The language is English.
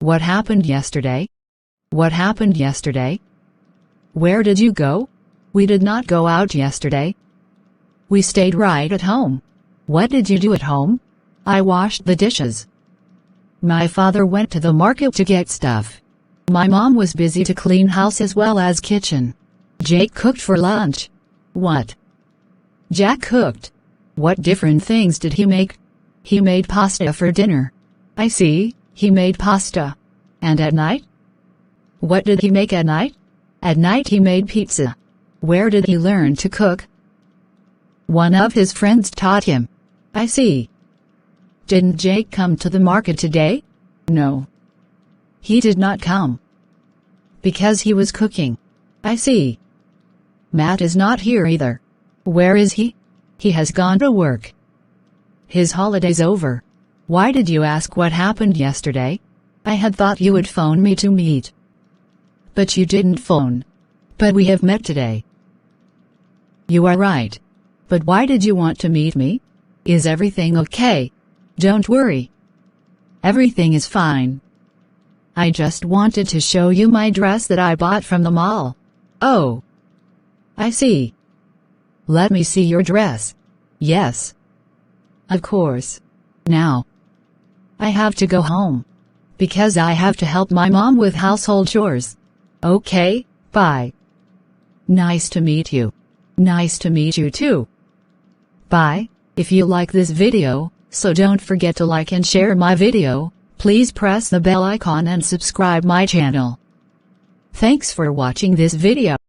What happened yesterday? What happened yesterday? Where did you go? We did not go out yesterday. We stayed right at home. What did you do at home? I washed the dishes. My father went to the market to get stuff. My mom was busy to clean house as well as kitchen. Jake cooked for lunch. What? Jack cooked. What different things did he make? He made pasta for dinner. I see, he made pasta. And at night? What did he make at night? At night he made pizza. Where did he learn to cook? One of his friends taught him. I see. Didn't Jake come to the market today? No. He did not come. Because he was cooking. I see. Matt is not here either. Where is he? He has gone to work. His holiday's over. Why did you ask what happened yesterday? I had thought you would phone me to meet. But you didn't phone. But we have met today. You are right. But why did you want to meet me? Is everything okay? Don't worry. Everything is fine. I just wanted to show you my dress that I bought from the mall. Oh. I see. Let me see your dress. Yes. Of course. Now. I have to go home. Because I have to help my mom with household chores. Okay, bye. Nice to meet you. Nice to meet you too. Bye. If you like this video, so don't forget to like and share my video, please press the bell icon and subscribe my channel. Thanks for watching this video.